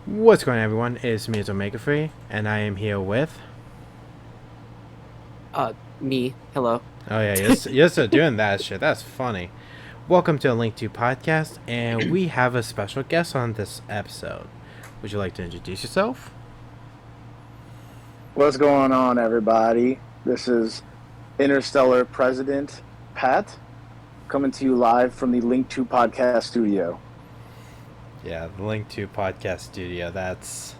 What's going on, everyone? It's me, it's Omega Free, and I am here with. Me. Hello. Oh yeah, you're still doing that shit. That's funny. Welcome to the Link-2 podcast, and we have a special guest on this episode. Would you like to introduce yourself? What's going on, everybody? This is Interstellar President Pat coming to you live from the Link-2 podcast studio. Yeah, the Link-2 podcast studio. That's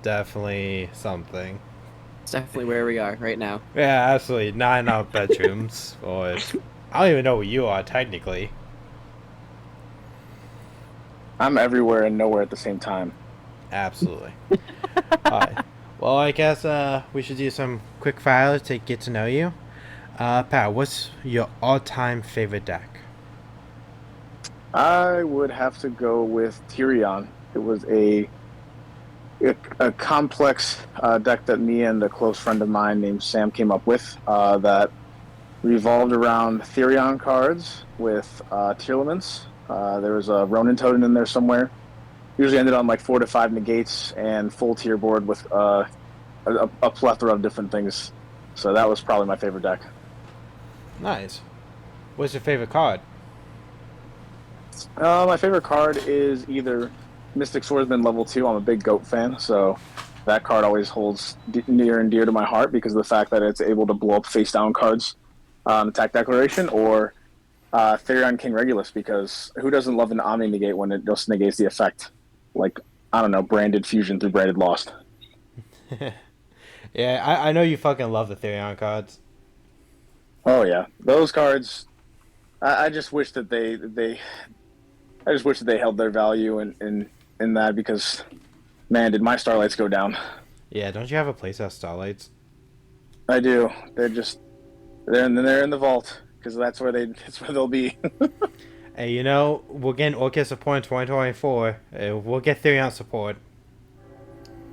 definitely something. It's definitely where we are right now. Yeah, absolutely. Not in our bedrooms, or I don't even know where you are technically. I'm everywhere and nowhere at the same time. Absolutely. Alright. Well, I guess we should do some quick fire to get to know you. Pat, what's your all-time favorite deck? I would have to go with Tyrion. It was a complex deck that me and a close friend of mine named Sam came up with that revolved around Therion cards with Tearlaments. There was a Ronin Totem in there somewhere. Usually ended on like 4 to 5 negates and full tier board with a plethora of different things. So that was probably my favorite deck. Nice. What's your favorite card? My favorite card is either Mystic Swordsman level 2. I'm a big GOAT fan, so that card always holds near and dear to my heart because of the fact that it's able to blow up face down cards on attack declaration, or Therion King Regulus, because who doesn't love an Omni negate when it just negates the effect? Like, I don't know, branded fusion through branded lost. Yeah, I know you fucking love the Therion cards. Oh yeah, those cards. I just wish that I just wish that they held their value in that, because man, did my starlights go down. Yeah, don't you have a place at Starlights? I do. They're in the vault because that's where they'll be. Hey, we're getting Orchid support in 2024. We'll get Therion support.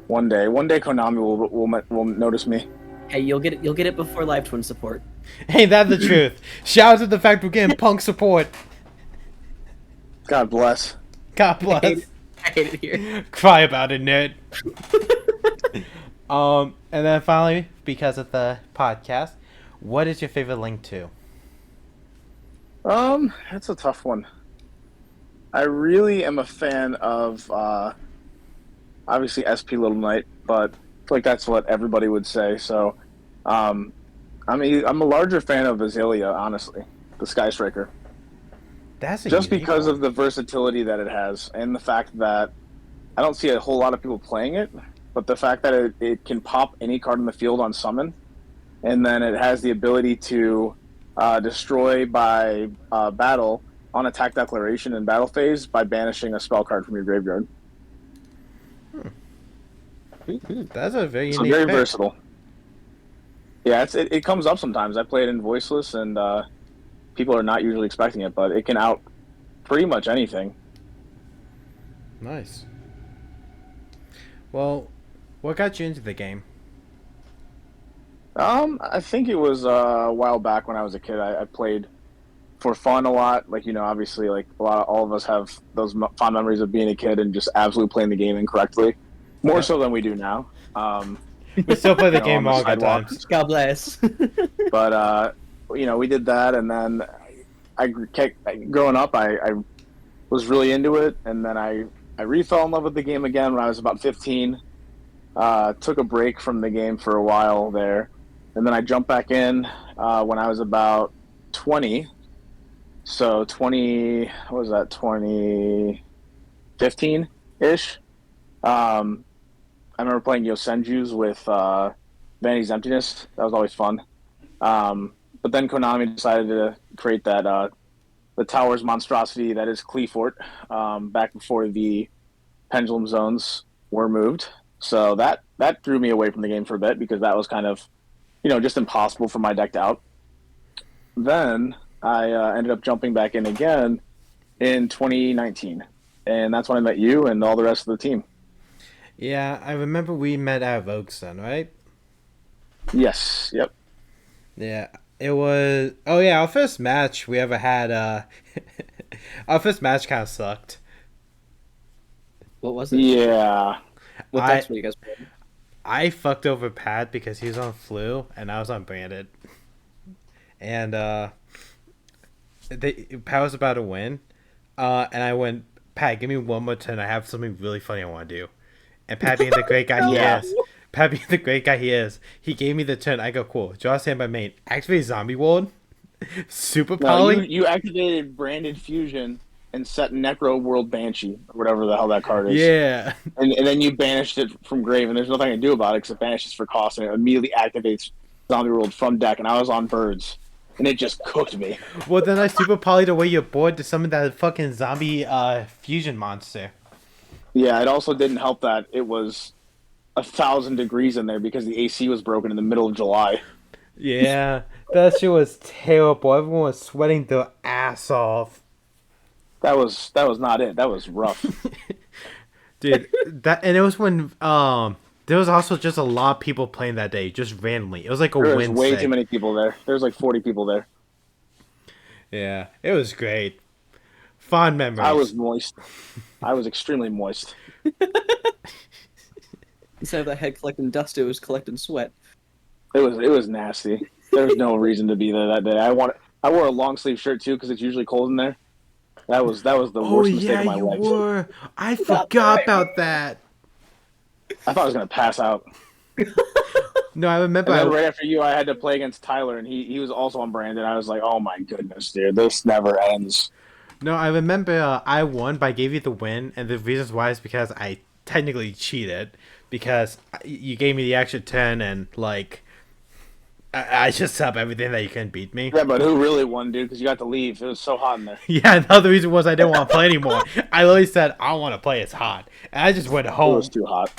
One day Konami will notice me. Hey, you'll get it. You'll get it before Live Twin support. Ain't that the truth? Shout out to the fact we're getting Punk support. God bless. God I hate bless. it. I hate it here. Cry about it, nerd. And then finally, because of the podcast, what is your favorite Link to? That's a tough one. I really am a fan of obviously SP Little Knight, but I feel like that's what everybody would say. So, um, I'm a larger fan of Azalea, honestly, the Sky Striker, That's a just unique because one. of the versatility that it has and the fact that I don't see a whole lot of people playing it, but the fact that it can pop any card in the field on summon, and then it has the ability to destroy by battle on attack declaration and battle phase by banishing a spell card from your graveyard. That's a very So unique very pick. versatile. Yeah, it comes up sometimes. I play it in voiceless, and people are not usually expecting it, but it can out pretty much anything. Nice. Well, what got you into the game? I think it was a while back when I was a kid. I played for fun a lot. Like, obviously, like all of us have those fond memories of being a kid and just absolutely playing the game incorrectly, more Yep. so than we do now. We still play the On game the all good sidewalk. times. God bless. But we did that, and then growing up, I was really into it, and then I re-fell in love with the game again when I was about 15. Took a break from the game for a while there, and then I jumped back in when I was about 20. So 20, what was that, 2015 ish? I remember playing Yosenju's with Vanity's Emptiness. That was always fun. But then Konami decided to create that the Towers monstrosity that is Cleafort back before the Pendulum Zones were moved. So that drew me away from the game for a bit because that was kind of just impossible for my deck to out. Then I ended up jumping back in again in 2019, and that's when I met you and all the rest of the team. Yeah, I remember we met at Vogueson, right? Yes, yep. Yeah, it was. Oh yeah, our first match we ever had. Our first match kind of sucked. What was it? Yeah. What I decks were you guys playing? I fucked over Pat because he was on flu and I was on branded, and Pat was about to win, and I went, Pat, give me one more turn. I have something really funny I want to do. And Pat being the great guy he Yeah. is, Pat being the great guy he is, he gave me the turn. I go, cool. Draw stand by main. Activate Zombie World. Super No, you Poly. you activated Branded Fusion and set Necro World Banshee or whatever the hell that card is, Yeah. and then you banished it from grave, and there's nothing I can do about it because it banishes for cost, and it immediately activates Zombie World from deck, and I was on birds, and it just cooked me. Well, then I Super Poly'd away your board to summon that fucking zombie fusion monster. Yeah, it also didn't help that it was 1,000 degrees in there because the AC was broken in the middle of July. Yeah. That shit was terrible. Everyone was sweating their ass off. That was not it. That was rough. Dude, that and it was when there was also just a lot of people playing that day, just randomly. It was like a There was way too Wednesday. many people there. There's like 40 people there. Yeah, it was great. Fond I was memories. moist. I was extremely moist. Instead of that head collecting dust, it was collecting sweat. It was nasty. There was no reason to be there that day. I wore a long sleeve shirt too because it's usually cold in there. That was the Oh worst mistake yeah, of my you life. were. I Not forgot right. about that. I thought I was gonna pass out. No, I remember. And then right after you, I had to play against Tyler, and he was also on Brandon. I was like, oh my goodness, dude, this never ends. No, I remember. I won, but I gave you the win, and the reasons why is because I technically cheated because you gave me the extra 10, and like I just set up everything that you couldn't beat me. Yeah, but who really won, dude? Because you got to leave. It was so hot in there. Yeah, another reason was I didn't want to play anymore. I literally said I don't want to play. It's hot, and I just went It was home. too hot.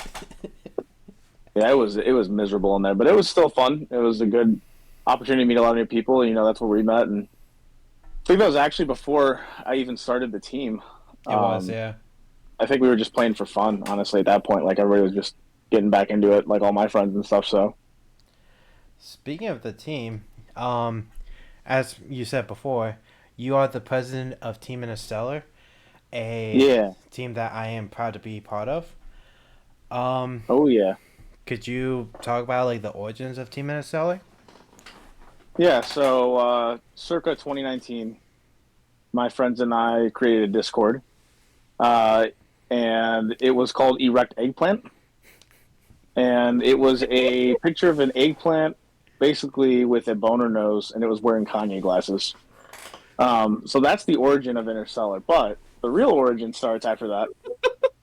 Yeah, it was miserable in there, but it was still fun. It was a good opportunity to meet a lot of new people. You know, that's where we met, and I think that was actually before I even started the team. It was, Um, yeah. I think we were just playing for fun, honestly. At that point, like everybody was just getting back into it, like all my friends and stuff. So Speaking of the team, as you said before, you are the president of Team Interstellar, a yeah, team that I am proud to be part of. Um, oh yeah, could you talk about like the origins of Team Interstellar? yeah. So circa 2019, my friends and I created a Discord, uh, and it was called Erect Eggplant, and it was a picture of an eggplant, basically with a boner nose, and it was wearing Kanye glasses. So that's the origin of Interstellar. But the real origin starts after that.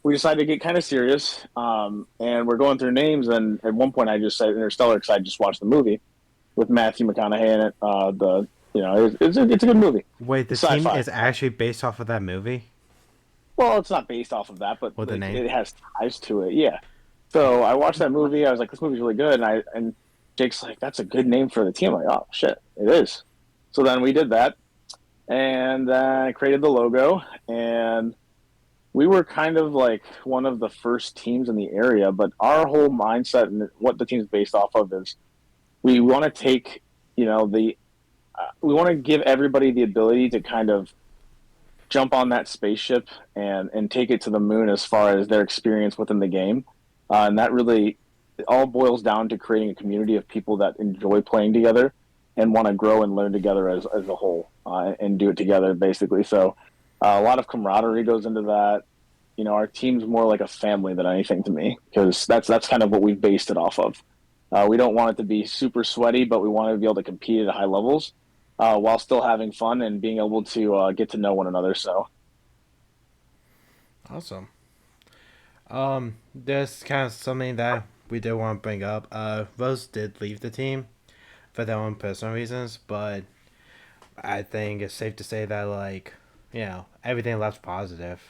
We decided to get kind of serious, and we're going through names. And at one point, I just said Interstellar because I just watched the movie with Matthew McConaughey in it. It's a good movie. Wait, the It's team sci-fi. is actually based off of that movie? Well, it's not based off of that, but What the like, name? it has ties to it. Yeah. So I watched that movie. I was like, this movie's really good. And Jake's like, that's a good name for the team. I'm like, oh shit, it is. So then we did that, and I created the logo, and we were kind of like one of the first teams in the area. But our whole mindset and what the team's based off of is we want to take, the we want to give everybody the ability to kind of jump on that spaceship and take it to the moon as far as their experience within the game. And that really it all boils down to creating a community of people that enjoy playing together and want to grow and learn together as a whole and do it together, basically. So a lot of camaraderie goes into that. Our team's more like a family than anything to me because that's kind of what we've based it off of. We don't want it to be super sweaty, but we want to be able to compete at high levels while still having fun and being able to get to know one another. So, Awesome. There's kind of something that we did want to bring up. Rose did leave the team for their own personal reasons, but I think it's safe to say that like, everything left positive.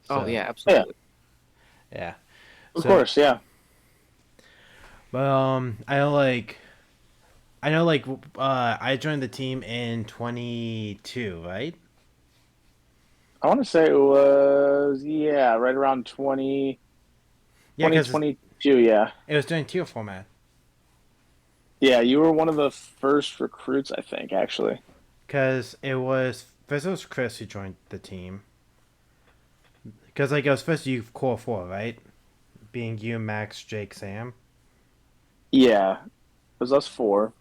Oh So yeah, yeah, absolutely. yeah. of So course, yeah. but I know like I joined the team in 22, right? I want to say it was, yeah, right around Yeah, twenty because twenty two. Yeah. it was during tier format. Yeah, you were one of the first recruits, I think, actually. Because it was first it was Chris who joined the team. Because like it was first you core four, right? Being you, Max, Jake, Sam. Yeah, it was us four,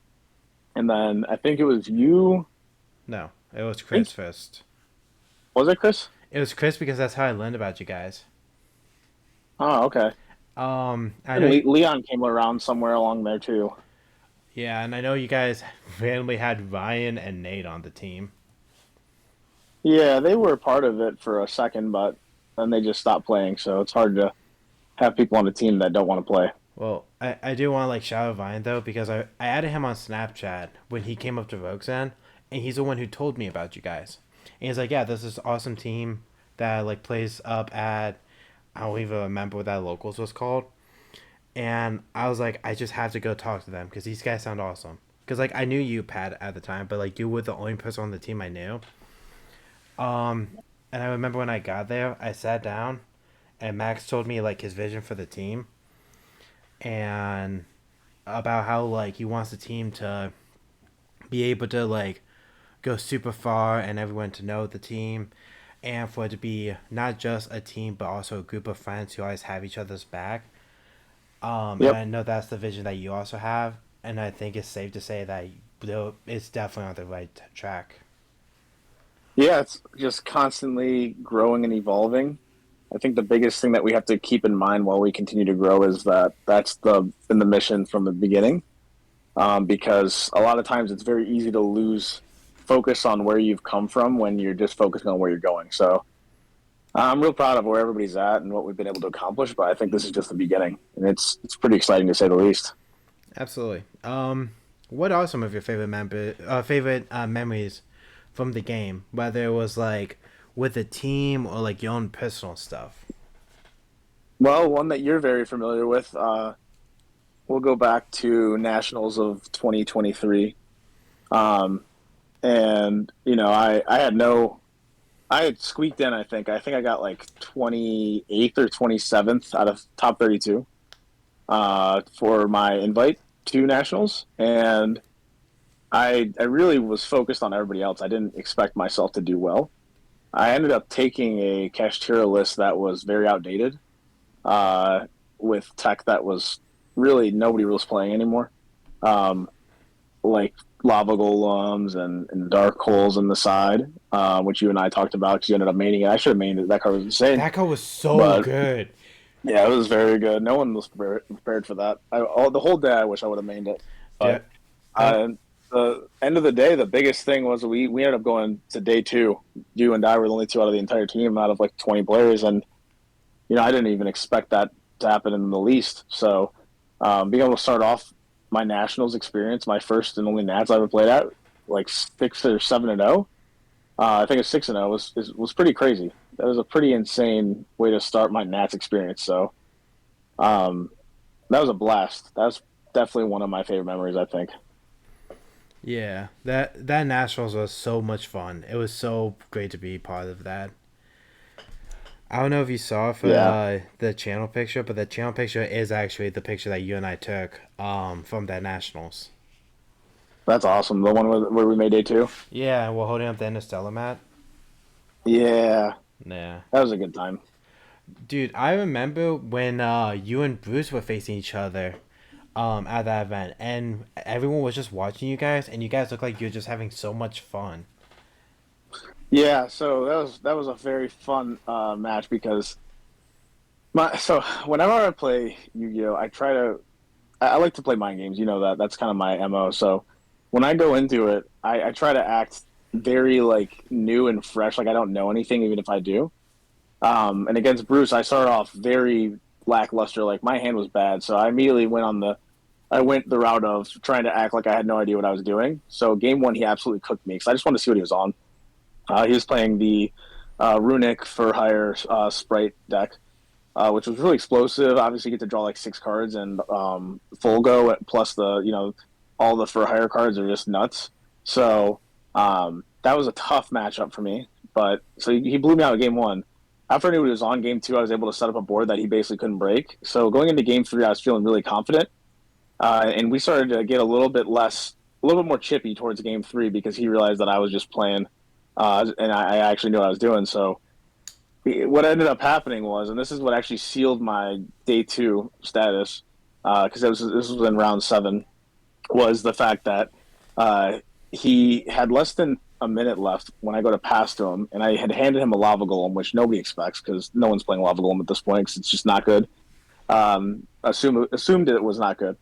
and then I think it was you. No, it was I think Chris first. was it Chris? It was Chris because that's how I learned about you guys. Oh, okay. I And know. Leon came around somewhere along there too. Yeah, and I know you guys randomly had Ryan and Nate on the team. Yeah, they were part of it for a second, but then they just stopped playing. So it's hard to have people on the team that don't want to play. Well, I do want to like shout out Ryan though because I added him on Snapchat when he came up to Roxanne, and he's the one who told me about you guys. And he's like, yeah, this is awesome team that like plays up at I don't even remember what that locals was called. And I was like, I just have to go talk to them because these guys sound awesome. Because like I knew you, Pat, at the time, but like you were the only person on the team I knew. Um, and I remember when I got there, I sat down, and Max told me like his vision for the team, and about how like he wants the team to be able to like go super far and everyone to know the team, and for it to be not just a team but also a group of friends who always have each other's back. And Yep. I know that's the vision that you also have, and I think it's safe to say that it's definitely on the right track. Yeah, it's just constantly growing and evolving. I think the biggest thing that we have to keep in mind while we continue to grow is that that's been the mission from the beginning. Because a lot of times it's very easy to lose focus on where you've come from when you're just focusing on where you're going. So I'm real proud of where everybody's at and what we've been able to accomplish. But I think this is just the beginning, and it's pretty exciting to say the least. Absolutely. What are some of your favorite memories from the game? Whether it was like with the team or like your own personal stuff. Well, one that you're very familiar with. We'll go back to Nationals of 2023. Um, and I had no, I had squeaked in. I think I got like 28th or 27th out of top 32 for my invite to Nationals, and I really was focused on everybody else. I didn't expect myself to do well. I ended up taking a Kashtira list that was very outdated, uh, with tech that was really nobody was playing anymore. Um, like lava golems and dark holes in the side, which you and I talked about because you ended up maining it. I should have mained it. That card was insane, That card was so but good. yeah, it was very good. No one was prepared for that. The whole day, I wish I would have mained it, Yeah. but Um, the end of the day, the biggest thing was we ended up going to day two. You and I were the only two out of the entire team out of like 20 players, and I didn't even expect that to happen in the least. So being able to start off my nationals experience, my first and only Nats I ever played at, like 6 or 7-0. I think it's 6-0 was pretty crazy. That was a pretty insane way to start my Nats experience. So um, that was a blast. That's definitely one of my favorite memories. I think. yeah. That Nationals was so much fun. It was so great to be part of that. I don't know if you saw it for Yeah, the channel picture, but the channel picture is actually the picture that you and I took from that Nationals. that's awesome. The one where we made day two. Yeah, we're holding up the Interstellar mat. Yeah, Yeah. that was a good time. Dude, I remember when you and Bruce were facing each other at that event, and everyone was just watching you guys, and you guys looked like you were just having so much fun. Yeah, so that was a very fun match because whenever I play Yu-Gi-Oh, I like to play mind games. You know that's kind of my MO. So when I go into it, I try to act very like new and fresh, like I don't know anything, even if I do. And against Bruce, I started off very lackluster. Like my hand was bad, so I immediately I went the route of trying to act like I had no idea what I was doing. So game one, he absolutely cooked me because I just wanted to see what he was on. He was playing the Runic for hire sprite deck, which was really explosive. Obviously, you get to draw like 6 cards, and full go plus all the for hire cards are just nuts. So that was a tough matchup for me. But so he blew me out of game one. After I knew he was on game two, I was able to set up a board that he basically couldn't break. So going into game three, I was feeling really confident, and we started to get a little bit more chippy towards game three because he realized that I was just playing, and I actually knew what I was doing. So what ended up happening was, and this is what actually sealed my day two status, because this was in round seven, was the fact that uh, he had less than a minute left when I go to pass to him, and I had handed him a lava golem, which nobody expects because no one's playing lava golem at this point because it's just not good. Assumed it was not good.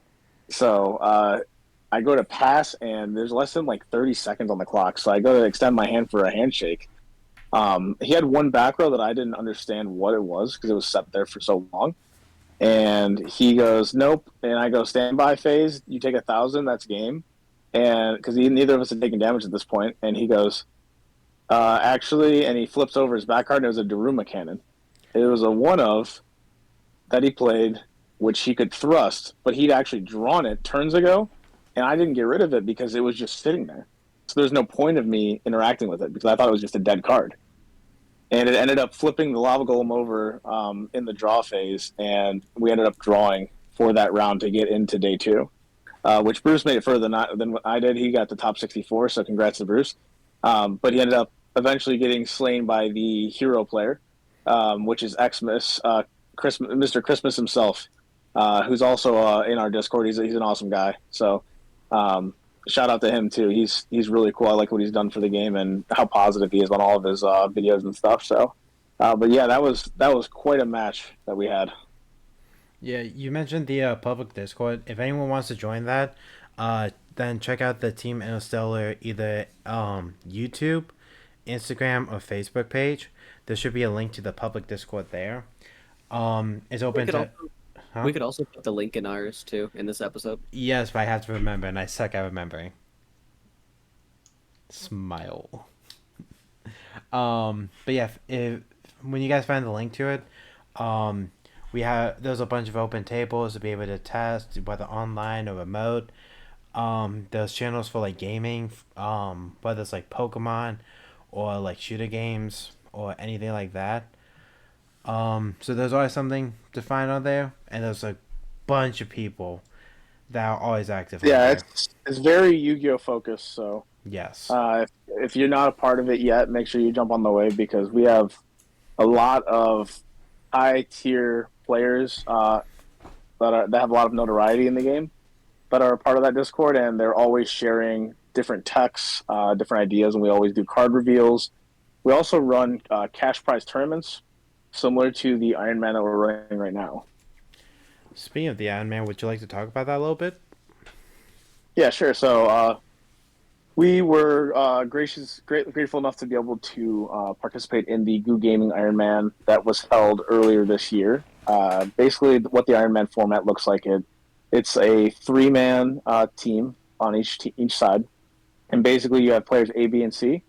So I go to pass, and there's less than like 30 seconds on the clock. So I go to extend my hand for a handshake. He had one back row that I didn't understand what it was because it was set there for so long. And he goes, nope. And I go, standby phase. You take 1,000. That's game. And because neither of us had taken damage at this point, and he goes, actually, and he flips over his back card, and it was a Daruma cannon. It was a one of that he played, which he could thrust, but he'd actually drawn it turns ago, and I didn't get rid of it because it was just sitting there. So there's no point of me interacting with it because I thought it was just a dead card. And it ended up flipping the lava golem over in the draw phase, and we ended up drawing for that round to get into day two, which Bruce made it further than what I did. He got the top 64, so congrats to Bruce. But he ended up eventually getting slain by the hero player, which is Xmas, Mr. Christmas himself, who's also in our Discord. He's an awesome guy. So shout out to him too. He's really cool. I like what he's done for the game and how positive he is on all of his videos and stuff. So, but yeah, that was quite a match that we had. Yeah, you mentioned the public Discord. If anyone wants to join that, then check out the Team Interstellar either YouTube, Instagram, or Facebook page. There should be a link to the public Discord there. It's open to. Huh? We could also put the link in ours too in this episode. Yes, but I have to remember, and I suck at remembering. Smile. But yeah, if when you guys find the link to it, there's a bunch of open tables to be able to test whether online or remote. There's channels for like gaming, whether it's like Pokemon or like shooter games or anything like that. So there's always something to find on there, and there's a bunch of people that are always active. Yeah, it's very Yu-Gi-Oh focused. So yes, if you're not a part of it yet, make sure you jump on the wave because we have a lot of high tier players that have a lot of notoriety in the game that are a part of that Discord, and they're always sharing different texts, different ideas, and we always do card reveals. We also run cash prize tournaments similar to the Iron Man that we're running right now. Speaking of the Iron Man, would you like to talk about that a little bit? Yeah, sure. So we were grateful enough to be able to participate in the Goo Gaming Iron Man that was held earlier this year. Basically, what the Iron Man format looks like, it's a three-man team on each side, and basically you have players A, B, and C.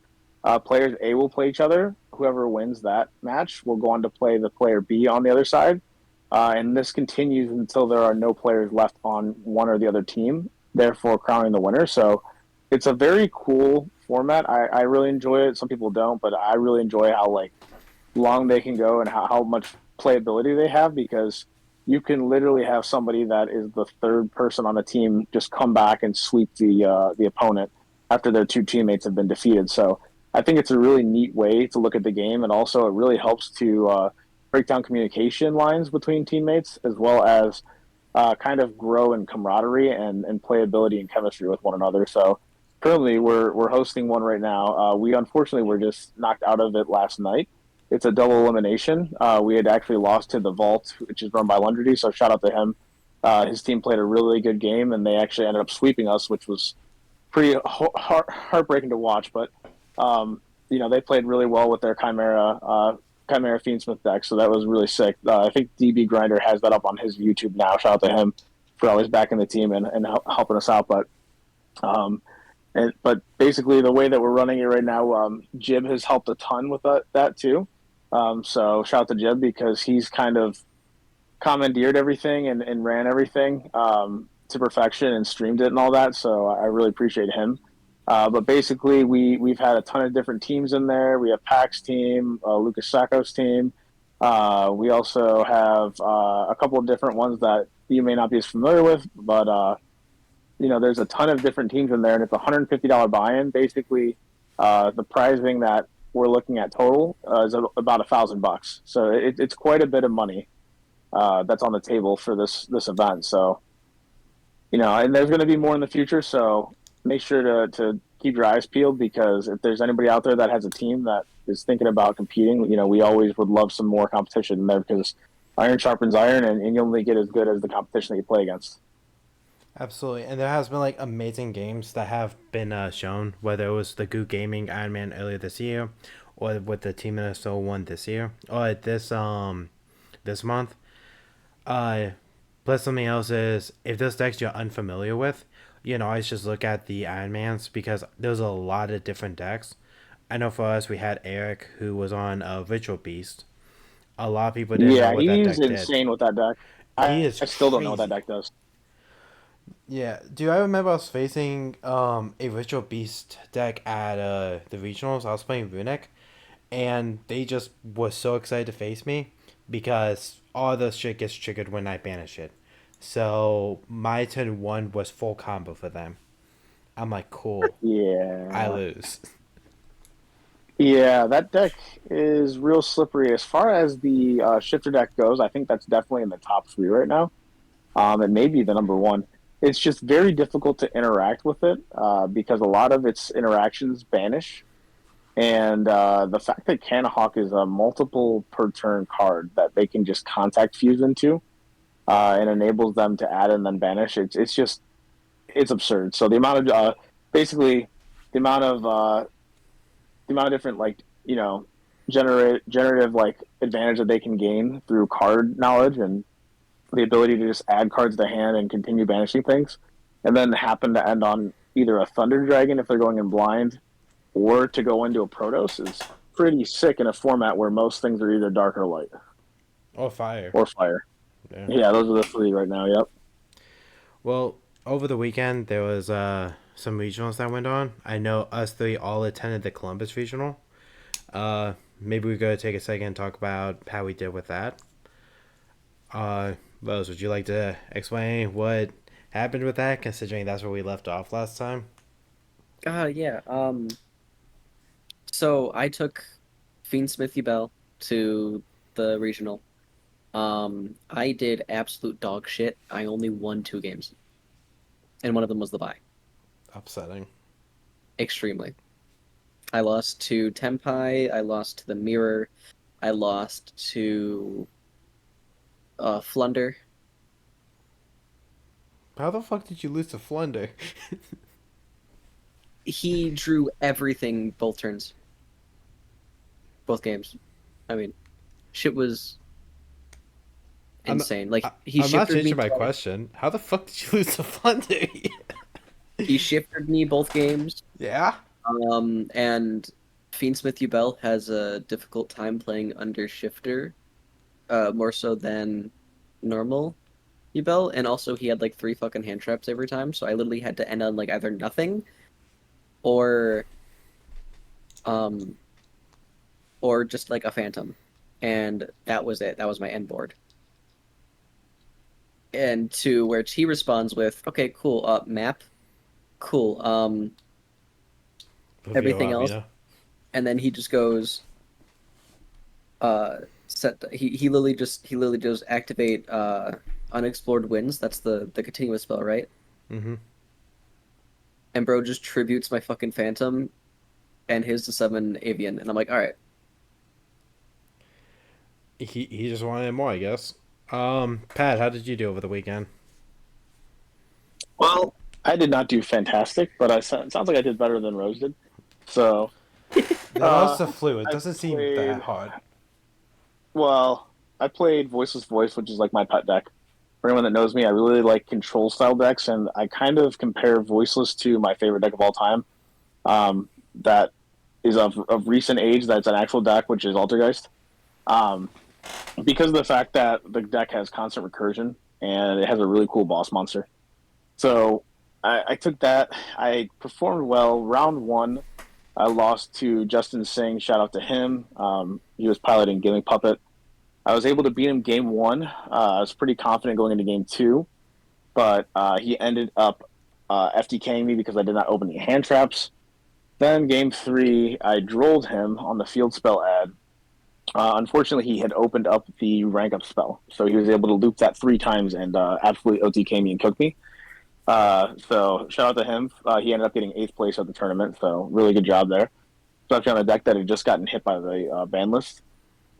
Players A will play each other. Whoever wins that match will go on to play the player B on the other side. And this continues until there are no players left on one or the other team, therefore crowning the winner. So it's a very cool format. I really enjoy it. Some people don't, but I really enjoy how like long they can go and how much playability they have because you can literally have somebody that is the third person on the team just come back and sweep the opponent after their two teammates have been defeated. So I think it's a really neat way to look at the game, and also it really helps to break down communication lines between teammates, as well as kind of grow in camaraderie and playability and chemistry with one another. So currently, we're hosting one right now. We unfortunately were just knocked out of it last night. It's a double elimination. We had actually lost to the Vault, which is run by Lundrady, so shout out to him. His team played a really good game, and they actually ended up sweeping us, which was pretty heartbreaking to watch, but they played really well with their Chimera Fiendsmith deck, so that was really sick. I think DB Grinder has that up on his YouTube now. Shout out to him for always backing the team and helping us out. But basically, the way that we're running it right now, Jib has helped a ton with that too. So shout out to Jib because he's kind of commandeered everything and ran everything to perfection and streamed it and all that. So I really appreciate him. But basically, we've had a ton of different teams in there. We have Pax's team, Lucas Sacco's team. We also have a couple of different ones that you may not be as familiar with, but there's a ton of different teams in there, and it's a $150 buy-in. Basically, the prizing that we're looking at total is about $1,000. So it's quite a bit of money that's on the table for this event. So and there's going to be more in the future. So make sure to keep your eyes peeled, because if there's anybody out there that has a team that is thinking about competing, we always would love some more competition there, because iron sharpens iron, and you only get as good as the competition that you play against. Absolutely, and there has been like amazing games that have been shown, whether it was the Goo Gaming Iron Man earlier this year, or with the Team Interstellar one this year, or this month. Uh, Plus something else is, if this deck you're unfamiliar with, you can always just look at the Iron Mans, because there's a lot of different decks. I know for us we had Eric, who was on Ritual Beast. A lot of people didn't know Yeah, what that he's deck did. insane with that deck. He is I still don't know what that crazy. deck does. Yeah, do I remember I was facing a Ritual Beast deck at the regionals. I was playing Runic, and they just were so excited to face me, because all the shit gets triggered when I banish it. So my turn one was full combo for them. I'm like, cool. I Yeah. lose. Yeah, that deck is real slippery. As far as the shifter deck goes, I think that's definitely in the top three right now. And maybe the number one. It's just very difficult to interact with it because a lot of its interactions banish. And the fact that Canahawk is a multiple per turn card that they can just contact fuse into and enables them to add and then banish, it's absurd. So the amount of basically the amount of different generative like advantage that they can gain through card knowledge and the ability to just add cards to hand and continue banishing things, and then happen to end on either a Thunder Dragon if they're going in blind, or to go into a Protos, is pretty sick in a format where most things are either dark or light Or fire. or fire. Yeah. Yeah, those are the three right now. Yep. Well, over the weekend there was some regionals that went on. I know us three all attended the Columbus regional. Maybe we go take a second and talk about how we did with that. Rose, would you like to explain what happened with that, considering that's where we left off last time? Yeah. So I took Fiend Smithy Bell to the regional. I did absolute dog shit. I only won 2 games, and one of them was the bye. Upsetting. Extremely. I lost to Tempai. I lost to the Mirror. I lost to Flunder. How the fuck did you lose to Flunder? He drew everything both turns, both games. I mean, shit was insane. Like he I'm not shifted me changing my twice. question. How the fuck did you lose to Flunder? He shifted me both games. Yeah? And Fiend Smithy Bell has a difficult time playing under shifter, more so than normal Bell, and also he had like 3 fucking hand traps every time, so I literally had to end on like either nothing or um or just like a phantom. And that was it. That was my end board. And to where T responds with, okay, cool, map, cool, everything else. And then he just goes, he literally just activate unexplored winds. That's the continuous spell, right? Mm-hmm. And bro just tributes my fucking phantom and his to summon Avian, and I'm like, all right. He just wanted more, I guess. Pat, how did you do over the weekend? Well, I did not do fantastic, but it sounds like I did better than Rose did. So That was the flu. It I doesn't seem played. that hard. Well, I played Voiceless Voice, which is like my pet deck. For anyone that knows me, I really like control style decks, and I kind of compare Voiceless to my favorite deck of all time. That is of recent age. That's an actual deck, which is Altergeist. Um, because of the fact that the deck has constant recursion and it has a really cool boss monster. So I took that. I performed well. Round one, I lost to Justin Singh. Shout out to him. He was piloting Gimmick Puppet. I was able to beat him game one. I was pretty confident going into game two, but he ended up FTKing me because I did not open the hand traps. Then game three, I drolled him on the field spell ad. Unfortunately, he had opened up the rank up spell, so he was able to loop that 3 times and absolutely OTK me and cook me. So shout out to him. He ended up getting 8th place at the tournament, so really good job there. Especially on a deck that had just gotten hit by the ban list,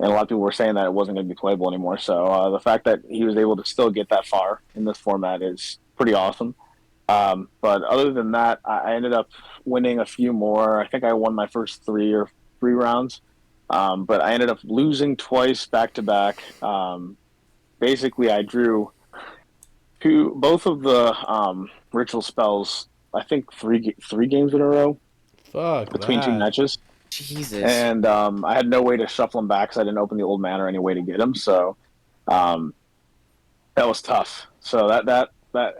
and a lot of people were saying that it wasn't going to be playable anymore. So the fact that he was able to still get that far in this format is pretty awesome. But other than that, I ended up winning a few more. I think I won my first 3 rounds, but I ended up losing twice back to back. Basically, I drew both of the ritual spells. I think three games in a row Fuck between two that. matches, Jesus. and I had no way to shuffle them back because I didn't open the old man or any way to get them. So um, that was tough. So that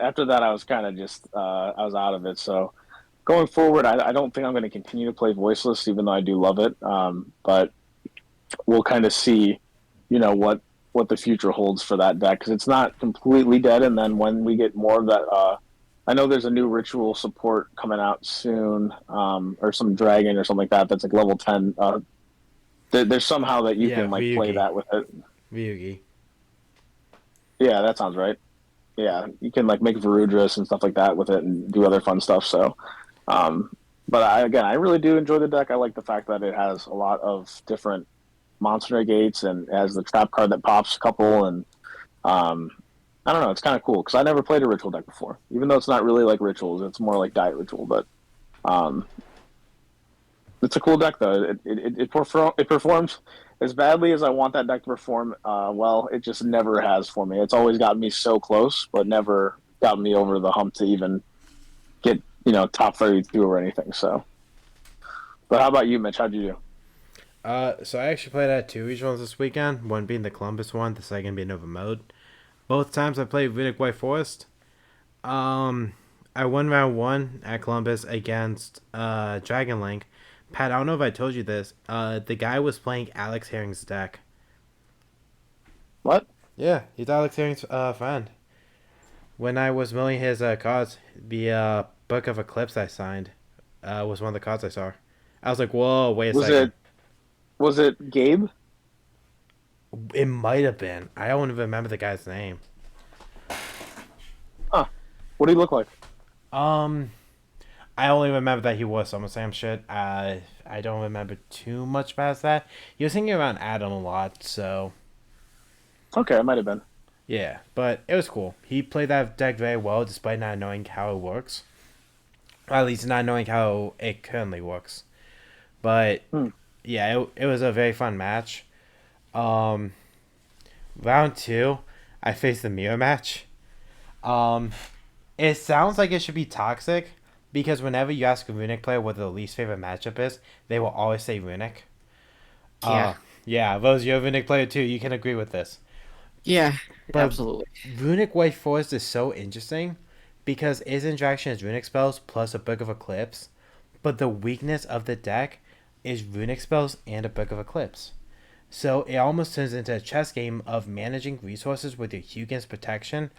after that, I was kind of just I was out of it. So going forward, I don't think I'm going to continue to play voiceless, even though I do love it. But we'll kind of see, what the future holds for that deck because it's not completely dead. And then when we get more of that, I know there's a new ritual support coming out soon, or some dragon or something like that. That's like level 10. There's somehow that you Yeah, can like play Ryugi. that with it. Ryugi. Yeah, that sounds right. Yeah, you can like make Varudras and stuff like that with it and do other fun stuff. So, um, but I really do enjoy the deck. I like the fact that it has a lot of different monster negates and it has the trap card that pops a couple. And um, I don't know, it's kind of cool because I never played a ritual deck before, even though it's not really like rituals. It's more like diet ritual, but um, it's a cool deck though. It performs as badly as I want that deck to perform. Well, it just never has for me. It's always gotten me so close, but never gotten me over the hump to even get top 32 or anything. So, but how about you, Mitch? How'd you do? So I actually played at two regionals this weekend. One being the Columbus one, the second being Nova Mode. Both times I played Riddick White Forest. Um, I won round one at Columbus against Dragon Link. Pat, I don't know if I told you this. The guy was playing Alex Herring's deck. What? Yeah, he's Alex Herring's friend. When I was milling his cards, the Book of Eclipse I signed was one of the cards I saw. I was like, whoa, wait a Was second. it was it Gabe? It might have been. I don't even remember the guy's name. Huh? What do you look like? Um, I only remember that he was some Sam shit. I don't remember too much past that. He was hanging around Adam a lot, so Okay, it might have been. yeah. But it was cool. He played that deck very well, despite not knowing how it works. Or at least not knowing how it currently works. But Hmm. yeah, it was a very fun match. Um, round two, I faced the mirror match. Um, it sounds like it should be toxic because whenever you ask a Runic player what their least favorite matchup is, they will always say Runic. Yeah. Uh, yeah, Rose, you're a Runic player too. You can agree with this. Yeah, But absolutely. Runic White Forest is so interesting because its interaction is Runic spells plus a Book of Eclipse, but the weakness of the deck is Runic spells and a Book of Eclipse. So it almost turns into a chess game of managing resources with your Hugin's protection,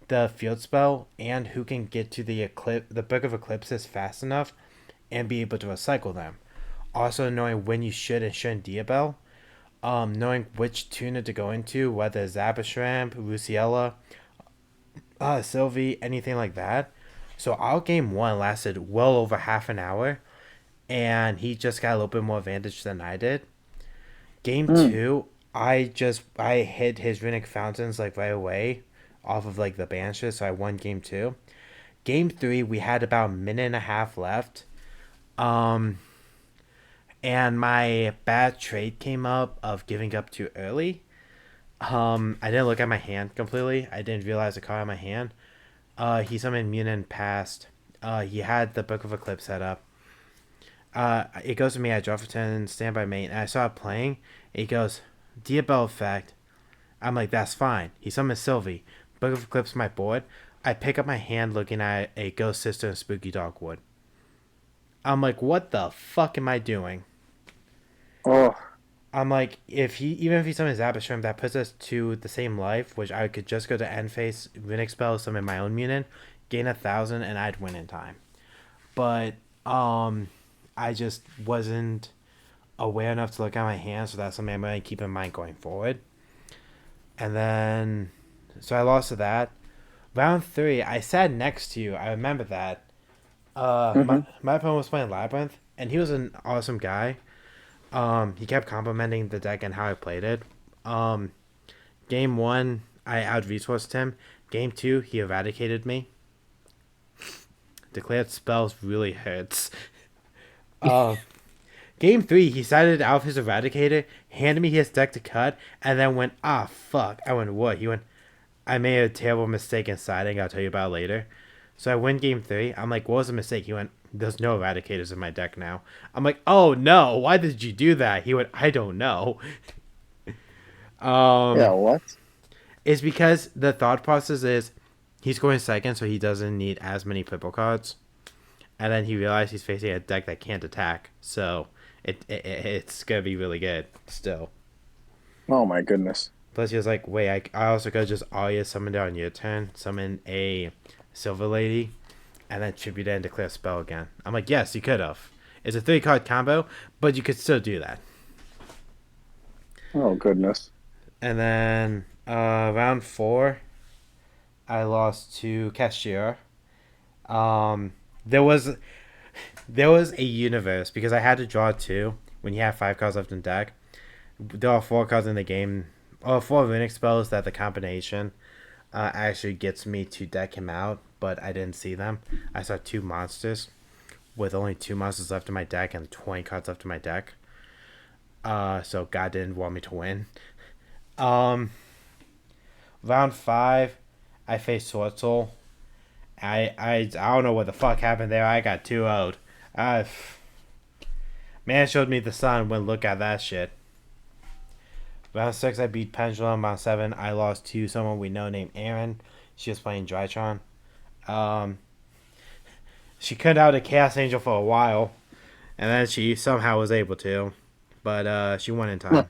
the field spell, and who can get to the Book of Eclipses fast enough and be able to recycle them. Also knowing when you should and shouldn't Diabel, knowing which tuner to go into, whether Zapashramp, Luciella, Sylvie, anything like that. So our game one lasted well over half an hour, and he just got a little bit more advantage than I did. Game Hmm. two, I hit his runic fountains like right away off of like the banishes, so I won game two. Game three, we had about a minute and a half left. Um, and my bad trade came up of giving up too early. I didn't look at my hand completely. I didn't realize the card in my hand. He summoned Munin past. He had the Book of Eclipse set up. It goes to me. I draw for 10, standby mate, and I saw it playing. It goes, Diabell effect. I'm like, that's fine. He summons Sylvie. Book of Eclipse my board. I pick up my hand looking at a Ghost Sister and Spooky Dogwood. I'm like, what the fuck am I doing? Oh, I'm like, even if he summons Abishrim, that puts us to the same life, which I could just go to end phase, Runic spell, summon my own mutant, gain 1,000, and I'd win in time. But I just wasn't aware enough to look at my hands, so that's something I'm going to keep in mind going forward. And then, so I lost to that. Round 3, I sat next to you. I remember that. Hmm. My opponent was playing Labyrinth, and he was an awesome guy. He kept complimenting the deck and how I played it. Um, Game 1, I out-resourced him. Game 2, he eradicated me. Declared spells really hurts. Um, Game 3, he sided out of his Eradicator, handed me his deck to cut, and then went, ah, fuck. I went, what? He went, I made a terrible mistake in siding. I'll tell you about it later. So I win Game 3. I'm like, what was the mistake? He went, there's no Eradicators in my deck now. I'm like, oh, no. Why did you do that? He went, I don't know. Yeah, what? It's because the thought process is he's going second, so he doesn't need as many purple cards. And then he realized he's facing a deck that can't attack. So it's going to be really good still. Oh my goodness. Plus, he was like, wait, I also could just Arya summon it on your turn, summon a Silver Lady, and then tribute it and declare a spell again. I'm like, yes, you could have. It's a 3-card combo, but you could still do that. Oh goodness. And then round 4, I lost to Cashier. There was a universe because I had to draw 2 when you have 5 cards left in deck. There are 4 cards in the game, or 4 runic spells that the combination actually gets me to deck him out, but I didn't see them. I saw 2 monsters with only 2 monsters left in my deck and 20 cards left in my deck. So God didn't want me to win. Round 5, I faced Sword Soul. I don't know what the fuck happened there. I got 2-0'd. Man showed me the sun. Went look at that shit. Round 6, I beat Pendulum. Round 7, I lost to someone we know named Aaron. She was playing Drytron. She cut out a Chaos Angel for a while, and then she somehow was able to, but she won in time.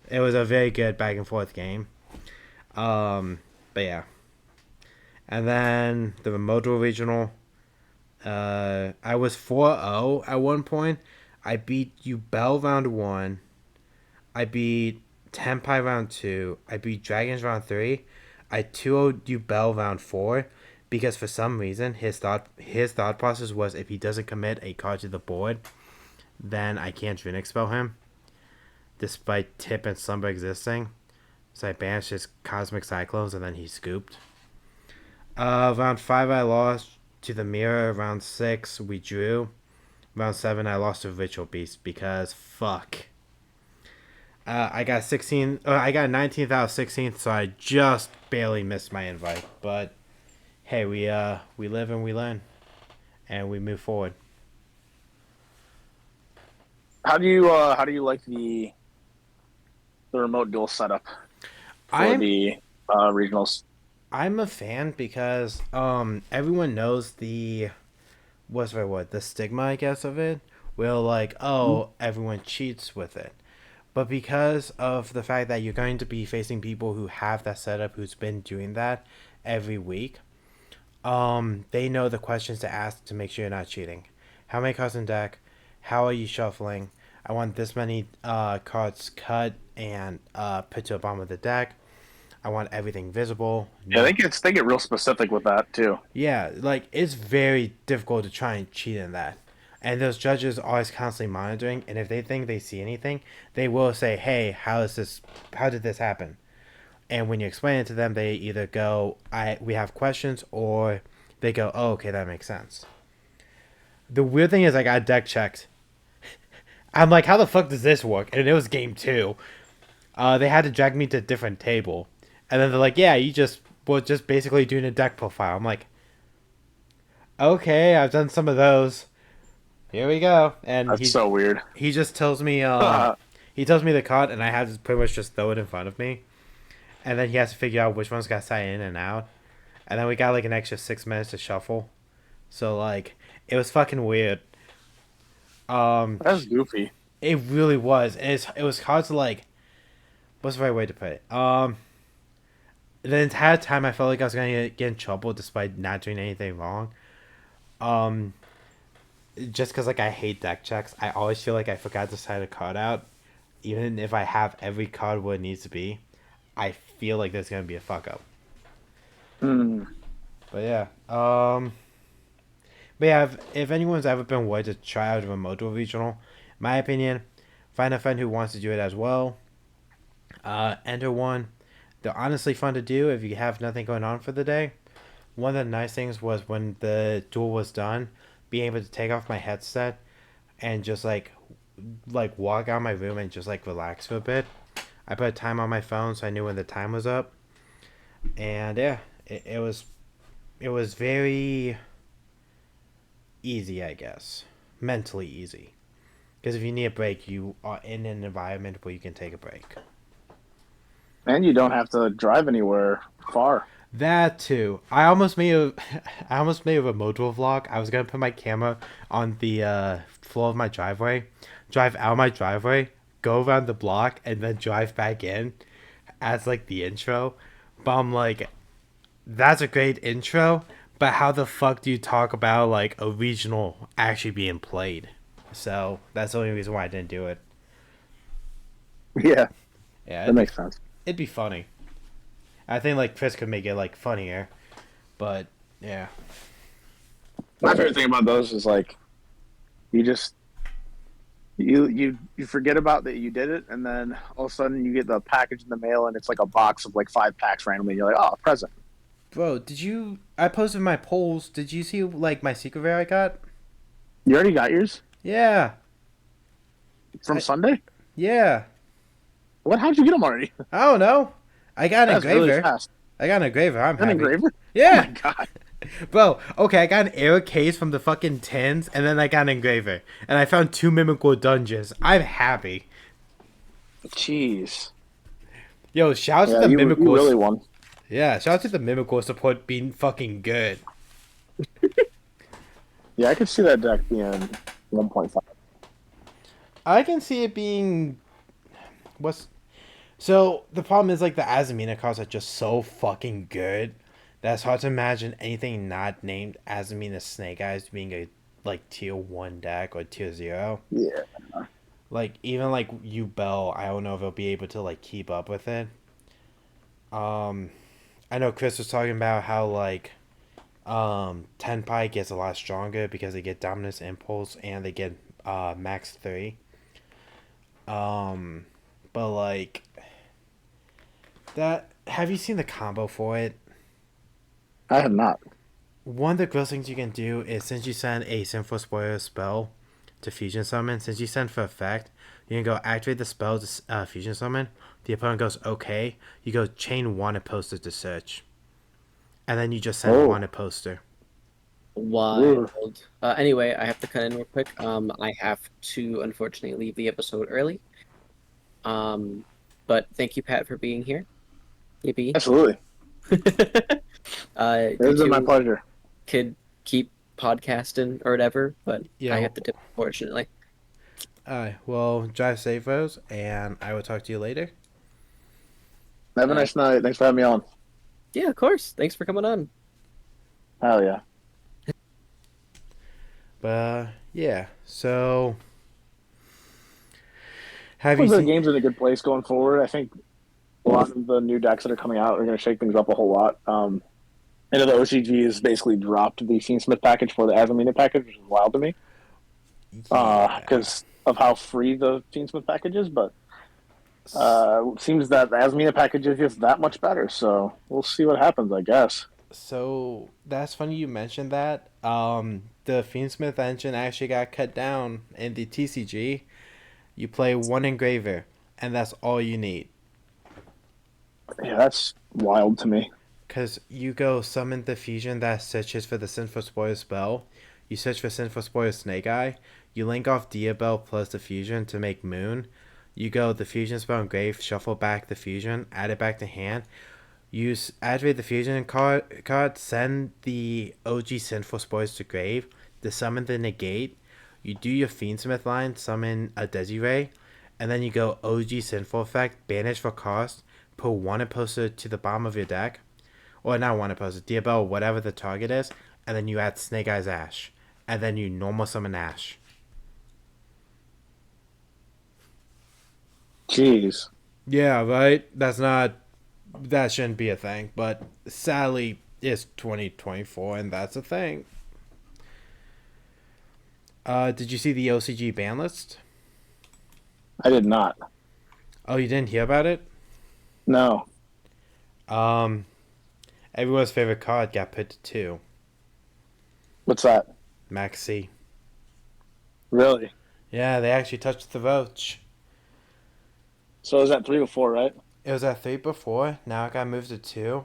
It was a very good back and forth game. But yeah. And then the Remoto Regional, I was 4-0 at one point. I beat Yubel round 1. I beat Tenpai round 2. I beat Dragons round 3. I 2-0'd Yubel round 4 because for some reason his thought process was if he doesn't commit a card to the board, then I can't Runic spell him, despite Tip and Slumber existing. So I banished his Cosmic Cyclones and then he scooped. Round 5 I lost to the Mirror. Round 6 we drew. Round 7 I lost to Ritual Beast because fuck. I got 16. I got 19th out of 16th, so I just barely missed my invite. But hey, we live and we learn, and we move forward. How do you like the remote duel setup for the regionals? I'm a fan because everyone knows the the stigma, I guess, of it. We're like, oh, everyone cheats with it. But because of the fact that you're going to be facing people who have that setup, who's been doing that every week, they know the questions to ask to make sure you're not cheating. How many cards in deck? How are you shuffling? I want this many cards cut and put to the bottom of the deck. I want everything visible. Yeah, they get real specific with that too. Yeah, like it's very difficult to try and cheat in that. And those judges are always constantly monitoring, and if they think they see anything, they will say, "Hey, how did this happen?" And when you explain it to them, they either go, we have questions," or they go, "Oh, okay, that makes sense." The weird thing is I got deck checked. I'm like, how the fuck does this work? And it was game 2. They had to drag me to a different table. And then they're like, yeah, you were just basically doing a deck profile. I'm like, okay, I've done some of those. Here we go. And That's so weird. He just tells me he tells me the card, and I have to pretty much just throw it in front of me. And then he has to figure out which ones got sat in and out. And then we got like an extra 6 minutes to shuffle. So like it was fucking weird. That's goofy. It really was. It was hard to like, what's the right way to put it? The entire time I felt like I was gonna get in trouble despite not doing anything wrong. just because like I hate deck checks, I always feel like I forgot to side a card out, even if I have every card where it needs to be. I feel like there's gonna be a fuck up. Hmm. But yeah, but yeah, if anyone's ever been worried to try out a remote duel regional, my opinion, find a friend who wants to do it as well. Enter one. They're honestly fun to do if you have nothing going on for the day. One of the nice things was when the duel was done, being able to take off my headset and just like walk out of my room and just like relax for a bit. I put a time on my phone so I knew when the time was up, and yeah, it was very easy, I guess, mentally easy. Because if you need a break, you are in an environment where you can take a break. And you don't have to drive anywhere far. That too. I almost made a remote duel vlog. I was gonna put my camera on the floor of my driveway, drive out my driveway, go around the block, and then drive back in as like the intro. But I'm like, that's a great intro. But how the fuck do you talk about like a regional actually being played? So that's the only reason why I didn't do it. Yeah, Yeah, that makes sense. it'd be funny. I think like Chris could make it like funnier, but yeah. My favorite thing about those is like you just you forget about that you did it, and then all of a sudden you get the package in the mail, and it's like a box of like 5 packs randomly. And you're like, oh, a present. Bro, did you? I posted my polls. Did you see like my secret rare I got? You already got yours Yeah, from I, Sunday. yeah. What? How'd you get them already? I don't know. I got an That's really engraver. fast. I got an engraver. I'm An happy. engraver? Oh my Yeah, god. bro. Okay, I got an arrow case from the fucking tins, and then I got an engraver, and I found 2 mimical dungeons. I'm happy. Jeez. Yo, shout out Yeah, to the you mimicals. really won. Yeah, shout out to the mimical support being fucking good. Yeah, I could see that deck being 1.5. I can see it being what's so the problem is like the Azamina cards are just so fucking good that it's hard to imagine anything not named Azamina Snake Eyes being a like tier 1 deck or tier 0. Yeah. Like even like Bell, I don't know if it'll be able to like keep up with it. Um I know Chris was talking about how like Tenpai gets a lot stronger because they get Dominus Impulse and they get max 3. Um but like that, have you seen the combo for it? I have not. One of the gross things you can do is since you send a Sinful Spoiler spell to fusion summon, since you send for effect, you can go activate the spell to fusion summon. The opponent goes okay. You go chain wanted poster to search, and then you just send Oh. wanted poster. Wild. Anyway, I have to cut in real quick. I have to unfortunately leave the episode early. But thank you, Pat, for being here. Yippee. Absolutely. You It was my two pleasure. could keep podcasting or whatever, but Yeah. I have to dip, unfortunately. Alright, well, drive safe, Rose, and I will talk to you later. Have a nice night. Thanks for having me on. Yeah, of course. Thanks for coming on. Hell yeah. But yeah, so have you The seen? game's in a good place going forward. I think a lot of the new decks that are coming out are going to shake things up a whole lot. I know the OCG has basically dropped the Fiendsmith package for the Azamina package, which is wild to me because of how free the Fiendsmith package is. But it seems that the Azamina package is just that much better. So we'll see what happens, I guess. So that's funny you mentioned that. The Fiendsmith engine actually got cut down in the TCG. You play one engraver, and that's all you need. Yeah, that's wild to me. Because you go summon the fusion that searches for the Sinful Spoiler spell. You search for Sinful Spoiler Snake Eye. You link off Diabell plus the fusion to make Moon. You go the fusion spell engrave, shuffle back the fusion, add it back to hand. Use activate the fusion card, send the OG Sinful Spoilers to grave, to summon the negate. You do your Fiendsmith line, summon a Desiree, and then you go OG Sinful effect, banish for cost, put one poster to the bottom of your deck, or not one poster, Diabell, whatever the target is, and then you add Snake Eyes Ash, and then you normal summon Ash. Jeez. Yeah, right. That shouldn't be a thing, but sadly, it's 2024, and that's a thing. Did you see the OCG ban list? I did not. Oh, you didn't hear about it? No. Um, Everyone's favorite card got put to two. What's that? Max C. Really? Yeah, they actually touched the vote. So is that 3 or 4, right? It was at 3 before, now it got moved to 2.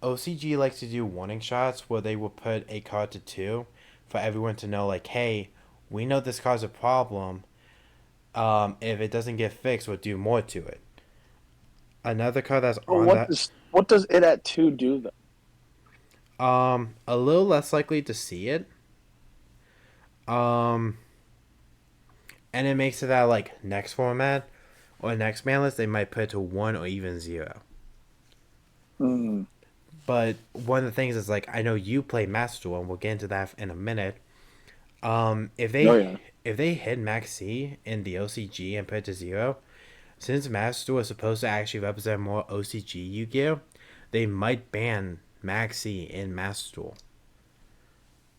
OCG likes to do warning shots where they will put a card to 2 for everyone to know, like, hey, we know this card's a problem. If it doesn't get fixed, we'll do more to it. Another card that's Oh, on that, what does it at 2 do then? a little less likely to see it. Um, and it makes it that, like, next format or next man list, they might put it to 1 or even 0. Hmm. But one of the things is, like, I know you play Master Duel, and we'll get into that in a minute. If Oh they yeah. if they hit Max C in the OCG and put it to 0, since Master Duel is supposed to actually represent more OCG Yu-Gi-Oh, they might ban Max C in Master Duel.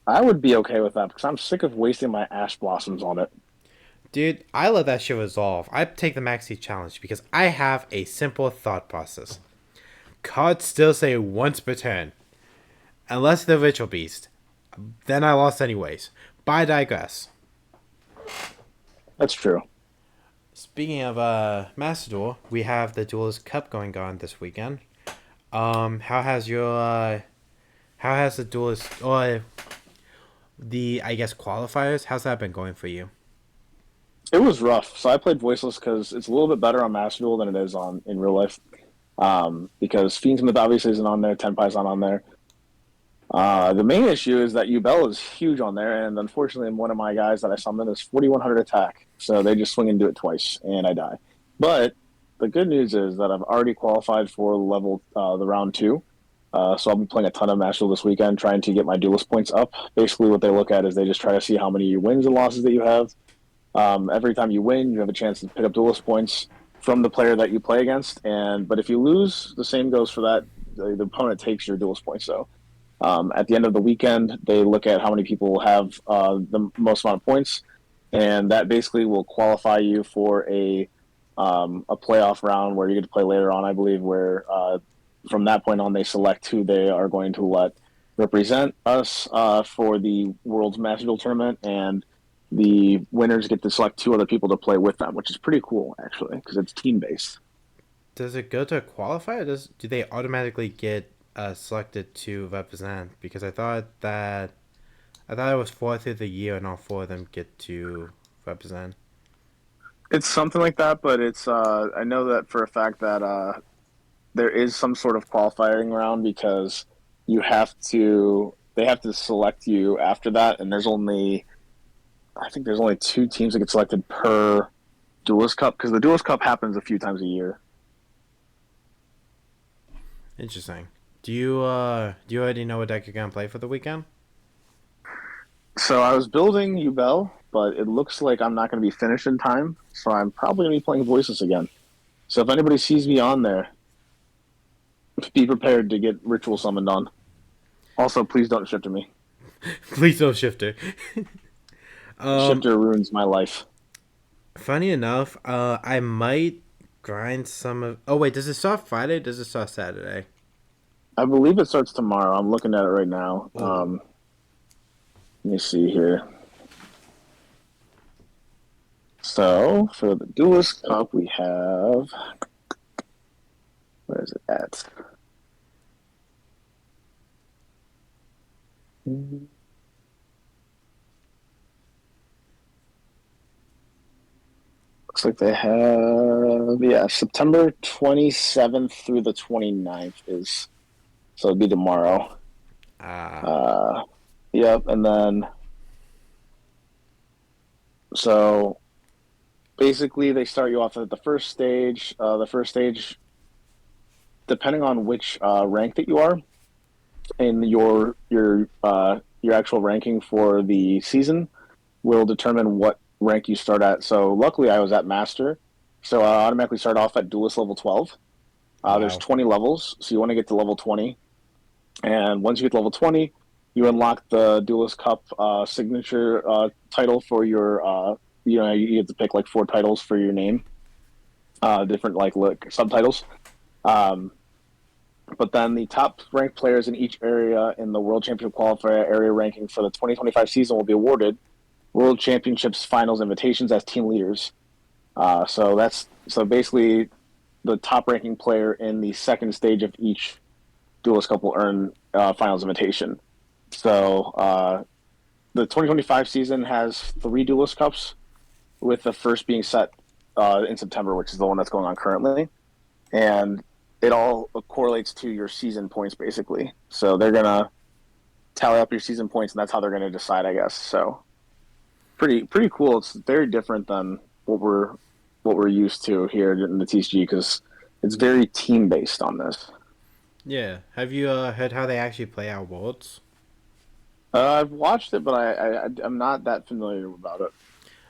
I would be okay with that because I'm sick of wasting my ash blossoms on it. Dude, I let that shit resolve. I take the Max C challenge because I have a simple thought process. Cards still say once per turn, unless the Ritual Beast. Then I lost anyways. But I digress. That's true. Speaking of Master Duel, we have the Duelist Cup going on this weekend. How has how has the Duelist or the I guess qualifiers? How's that been going for you? It was rough. So I played voiceless because it's a little bit better on Master Duel than it is on in real life. Because Fiendsmith obviously isn't on there, Tenpai's not on there. The main issue is that Ubel is huge on there, and unfortunately, one of my guys that I summoned is 4100 attack, so they just swing and do it twice, and I die. But the good news is that I've already qualified for the round two, so I'll be playing a ton of Master Duel this weekend, trying to get my duelist points up. Basically, what they look at is they just try to see how many wins and losses that you have. Every time you win, you have a chance to pick up duelist points from the player that you play against, but if you lose, the same goes for that. The opponent takes your duelist points, so. At the end of the weekend, they look at how many people have the most amount of points, and that basically will qualify you for a playoff round where you get to play later on, I believe, where from that point on they select who they are going to let represent us for the World's Master Duel Tournament, and the winners get to select two other people to play with them, which is pretty cool, actually, because it's team-based. Does it go to qualify? Or do they automatically get selected to represent? Because I thought it was 4 through the year, and all 4 of them get to represent. It's something like that, but it's I know that for a fact that there is some sort of qualifying round because they have to select you after that, and I think there's only 2 teams that get selected per Duelist Cup because the Duelist Cup happens a few times a year. Interesting. Do you already know what deck you're gonna play for the weekend? So I was building Ubel, but it looks like I'm not going to be finished in time, so I'm probably going to be playing Voices again. So if anybody sees me on there, be prepared to get Ritual summoned on. Also, please don't shifter me. Please don't shifter. Shifter ruins my life. Funny enough, I might grind some of. Oh wait, does it start Friday? Does it start Saturday? I believe it starts tomorrow. I'm looking at it right now. Let me see here. So for the Duelist Cup, we have. Where is it at? Looks like they have, yeah, September 27th through the 29th is, so it'd be tomorrow. Ah, Yep, and then, so basically they start you off at the first stage. The first stage, depending on which rank that you are in your your actual ranking for the season will determine what rank you start at. So luckily, I was at Master, so I automatically start off at Duelist level 12. There's Wow. 20 levels, so you want to get to level 20. And once you get to level 20, you unlock the Duelist Cup signature title for your, you have to pick like 4 titles for your name, different like subtitles. Um, but then the top ranked players in each area in the World Championship qualifier area ranking for the 2025 season will be awarded World Championships Finals invitations as team leaders. So basically the top ranking player in the second stage of each Duelist Cup will earn finals invitation. So the 2025 season has 3 Duelist Cups, with the first being set in September, which is the one that's going on currently. And it all correlates to your season points, basically. So they're going to tally up your season points, and that's how they're going to decide, I guess. So pretty cool. It's very different than what we're used to here in the TCG because it's very team based on this. Yeah. Have you heard how they actually play out Worlds? I've watched it, but I'm not that familiar about it.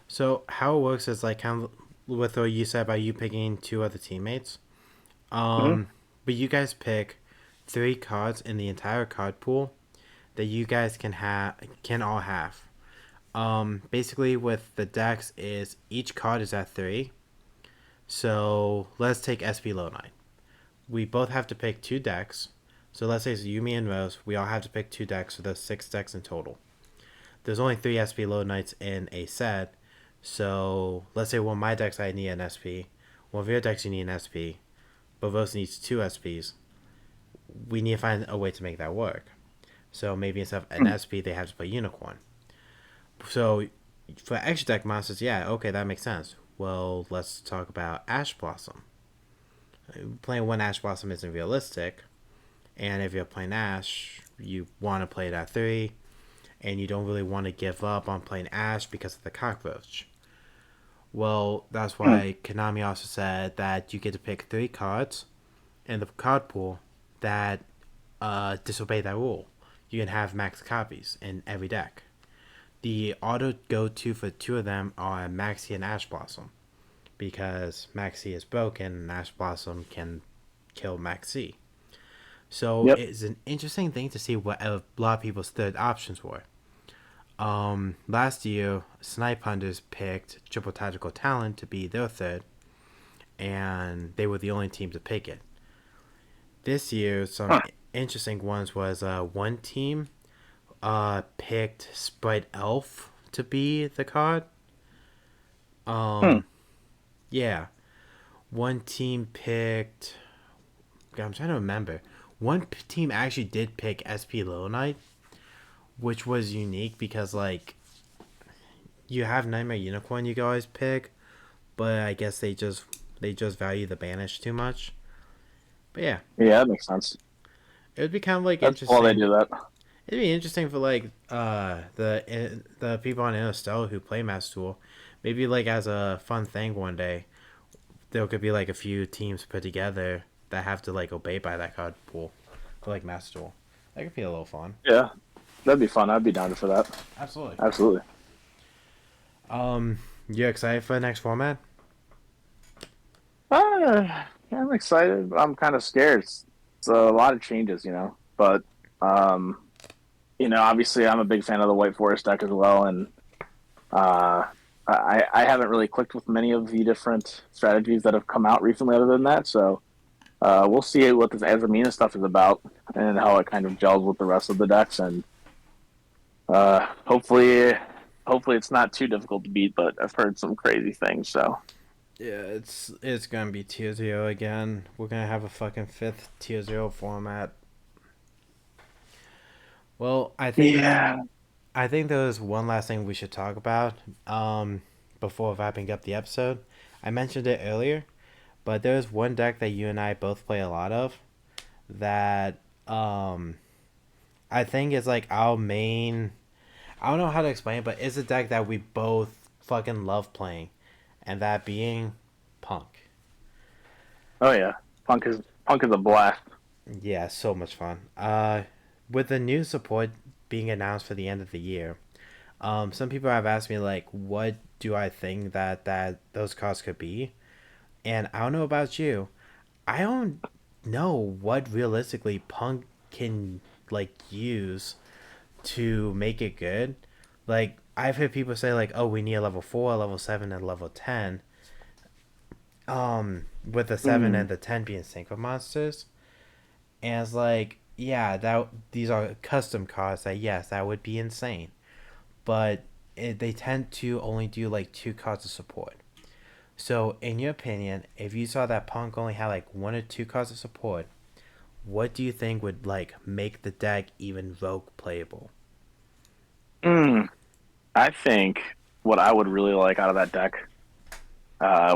So how it works is like kind of with what you said about you picking 2 other teammates. Mm-hmm. Um, but you guys pick 3 cards in the entire card pool that you guys can all have. Basically with the decks is each card is at 3. So let's take SP Low Knight. We both have to pick 2 decks. So let's say it's you, me, and Rose. We all have to pick 2 decks, so there's 6 decks in total. There's only 3 SP Low Knights in a set. So let's say one of my decks I need an SP. One of your decks you need an SP. But Rose needs 2 SPs. We need to find a way to make that work. So maybe instead of an SP, they have to play Unicorn. So for extra deck monsters, yeah, okay, that makes sense. Well, let's talk about Ash Blossom. Playing one Ash Blossom isn't realistic, and if you're playing Ash, you want to play it at 3, and you don't really want to give up on playing Ash because of the cockroach. Well, that's why Konami also said that you get to pick 3 cards in the card pool that disobey that rule. You can have max copies in every deck. The auto go-to for 2 of them are Maxi and Ash Blossom, because Maxi is broken and Ash Blossom can kill Maxi. So Yep. it's an interesting thing to see what a lot of people's third options were. Last year, Snipe Hunters picked Triple Tactical Talent to be their third, and they were the only team to pick it. This year, some Huh. interesting ones was one team picked Sprite Elf to be the card. Hmm. Yeah, one team picked. God, I'm trying to remember. One team actually did pick SP Little Knight, which was unique because like you have Nightmare Unicorn you can always pick, but I guess they just value the banish too much. But yeah, Yeah, that makes sense. it would be kind of like That's cool they interesting. do that. It'd be interesting for like the people on Interstellar who play Master Duel, maybe like as a fun thing one day. There could be like a few teams put together that have to like obey by that card pool for like Master Duel. That could be a little fun. Yeah, that'd be fun. I'd be down for that. Absolutely. Absolutely. You excited for the next format? Yeah, I'm excited, but I'm kind of scared. It's a lot of changes, But um, obviously, I'm a big fan of the White Forest deck as well, and uh, I haven't really clicked with many of the different strategies that have come out recently. Other than that, so we'll see what this Azamina stuff is about and how it kind of gels with the rest of the decks, and hopefully it's not too difficult to beat. But I've heard some crazy things, so. Yeah, it's gonna be tier 0 again. We're gonna have a fucking 5th tier 0 format. Well, Yeah. I think there's one last thing we should talk about before wrapping up the episode. I mentioned it earlier, but there's one deck that you and I both play a lot of that I think is like our main. I don't know how to explain it, but it's a deck that we both fucking love playing, and that being Punk. Oh yeah. Punk is a blast. Yeah, so much fun. With the new support being announced for the end of the year. Some people have asked me like, what do I think that those cards could be? And I don't know about you. I don't know what realistically Punk can like use to make it good. Like I've heard people say like, oh, we need a level 4, level 7, and level 10. With the 7 Mm. and the 10 being synchro monsters. And it's like, yeah, that these are custom cards. That yes, that would be insane. But they tend to only do like 2 cards of support. So, in your opinion, if you saw that Punk only had like 1 or 2 cards of support, what do you think would like make the deck even rogue playable? Mm. I think what I would really like out of that deck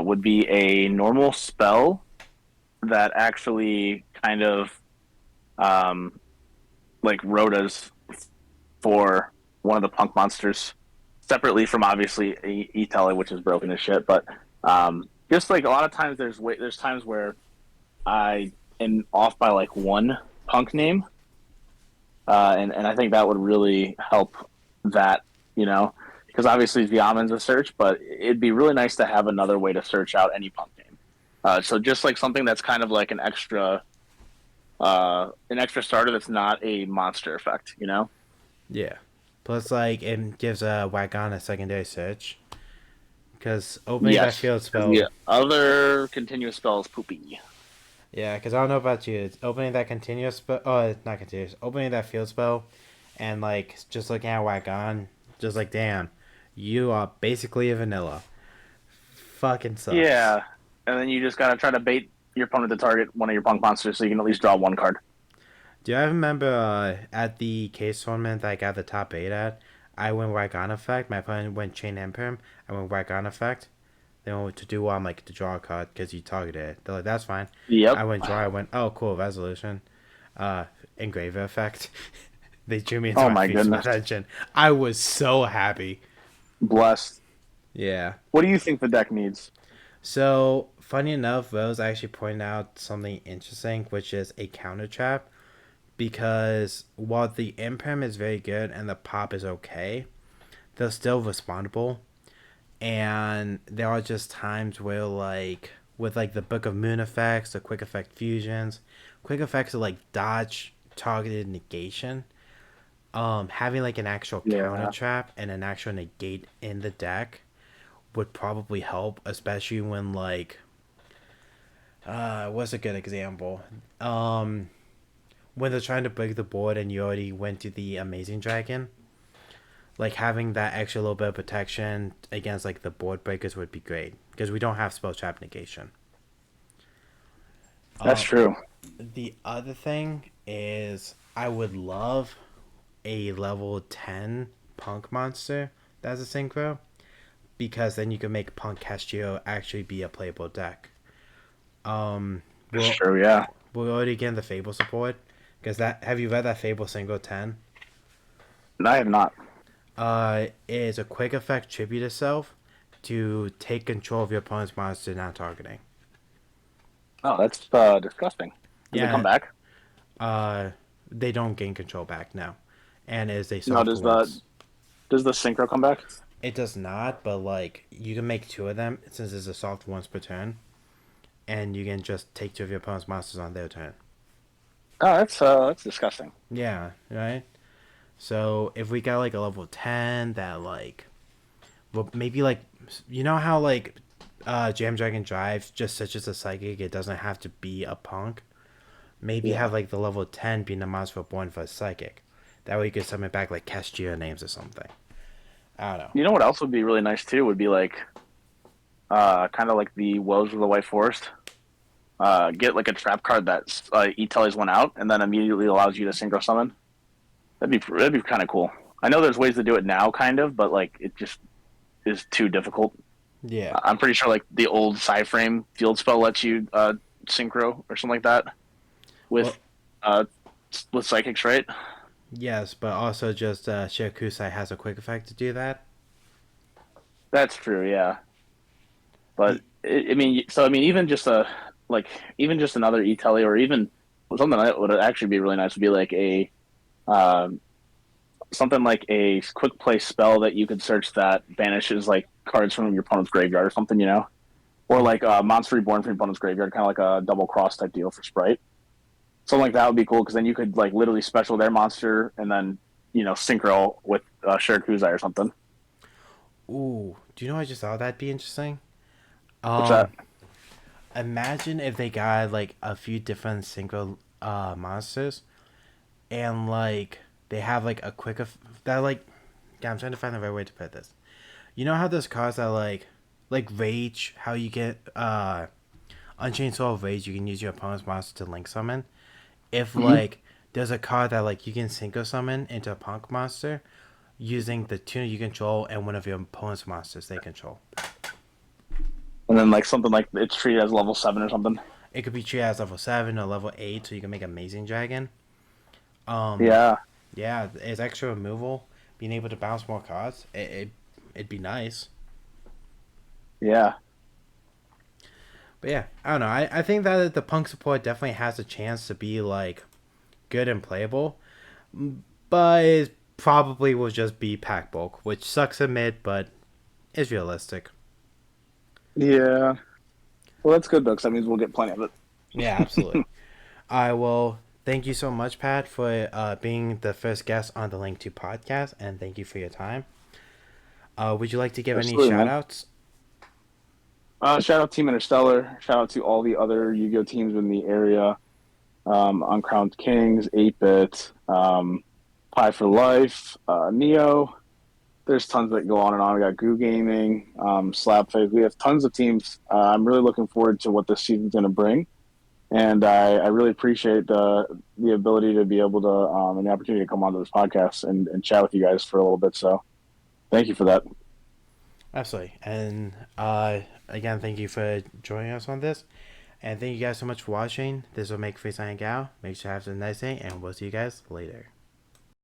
would be a normal spell that actually kind of um, like Rhoda's for one of the punk monsters, separately from obviously E-Tele, which is broken as shit. But just like a lot of times, there's times where I am off by like one punk name, and I think that would really help that, you know, because obviously Viamen's a search, but it'd be really nice to have another way to search out any punk name. So just like something that's kind of like an extra starter that's not a monster effect, you know? Yeah. Plus, like, it gives a Wagon a secondary search. Because opening that Yes. field Because spell. the other continuous spell is poopy. Yeah, because I don't know about you. It's opening that continuous spell. Oh, not continuous. Opening that field spell and, like, just looking at Wagon. Just like, damn. You are basically a vanilla. Fucking sucks. Yeah. And then you just gotta try to bait your opponent to target one of your punk monsters so you can at least draw one card. Do I remember at the case tournament that I got the top 8 at? I went Wagon effect. My opponent went Chain Imperm. I went Wagon effect. They want to do like to draw a card because you targeted it. They're like, that's fine. Yep. I went draw. I went, oh, cool, resolution. Engraver effect. They drew me into Oh my my feast of goodness. attention. I was so happy. Blessed. Yeah. What do you think the deck needs? So, funny enough, Rose actually pointed out something interesting, which is a counter trap. Because while the imperm is very good and the pop is okay, they're still respondable. And there are just times where like with like the Book of Moon effects, the quick effect fusions, quick effects are like dodge targeted negation. Having like an actual counter Yeah. trap and an actual negate in the deck would probably help, especially when like what's a good example? When they're trying to break the board and you already went to the Amazing Dragon, like having that extra little bit of protection against like the board breakers would be great because we don't have spell trap negation. That's Uh, true. the other thing is I would love a level 10 punk monster that's a synchro because then you can make Punk Castio actually be a playable deck. Um, That's we'll true, yeah. we'll already get the Fable support because that have you read that Fable single 10? I have not. It is a quick effect tribute to self to take control of your opponent's monster not targeting. Oh, that's disgusting. Does it come Yeah, back? uh, they don't gain control back now, and it is a No, soft once. does the synchro come back? It does not, but like you can make 2 of them since it's a soft once per turn, and you can just take 2 of your opponent's monsters on their turn. Oh, that's disgusting. Yeah, right. So if we got like a level 10 that like, well maybe like, you know how like, Jam Dragon Drive just such as a psychic, it doesn't have to be a punk. Maybe Yeah. have like the level 10 being a monster born for a psychic. That way you could summon back like Castia names or something. I don't know. You know what else would be really nice too? Would be like kind of like the Woes of the White Forest. Get like a trap card that E-Tells one out, and then immediately allows you to synchro summon. That'd be kind of cool. I know there's ways to do it now, kind of, but like it just is too difficult. Yeah. I'm pretty sure like the old Psyframe field spell lets you synchro or something like that Well, with uh, with psychics, right? yes, but also just Shirakusai has a quick effect to do that. That's true, yeah. But The I mean, so I mean, even just like even just another E-Telly or even something that would actually be really nice would be like a um, something like a quick play spell that you could search that banishes like cards from your opponent's graveyard or something, or like a monster reborn from your opponent's graveyard, kind of like a double cross type deal for Sprite. Something like that would be cool because then you could like literally special their monster and then synchro with Shirakuzai or something. Ooh, do you know I just thought that'd be interesting? What's that? Um, Imagine if they got like a few different synchro monsters, and like they have like a quick that like. Yeah, I'm trying to find the right way to put this. You know how those cards are like rage, how you get Unchained Soul of Rage, you can use your opponent's monster to link summon. If Mm-hmm. like there's a card that like you can synchro summon into a punk monster using the tuner you control and one of your opponent's monsters they control. And then like something like it's treated as level 7 or something. It could be treated as level 7 or level 8, so you can make Amazing Dragon. Um, Yeah, yeah, it's extra removal, being able to bounce more cards. It'd be nice. yeah, But yeah, I don't know. I think that the punk support definitely has a chance to be like good and playable, but it probably will just be pack bulk, which sucks to admit, but is realistic. yeah. Well, that's good though, because that means we'll get plenty of it. Yeah, absolutely. I will. Thank you so much, Pat, for being the first guest on the Link-2 podcast, and thank you for your time. Would you like to give any Absolutely, shout man. outs? Shout out Team Interstellar. Shout out to all the other Yu-Gi-Oh teams in the area. Uncrowned Kings, 8-Bit, Pie for Life, Neo. There's tons that go on and on. We got Goo Gaming, Slapface. We have tons of teams. I'm really looking forward to what this season's going to bring, and I really appreciate the ability to be able to and the opportunity to come onto this podcast and chat with you guys for a little bit. So thank you for that. Absolutely. And again, thank you for joining us on this. And thank you guys so much for watching. This will make Free Sign Gal. Make sure to have a nice day, and we'll see you guys later.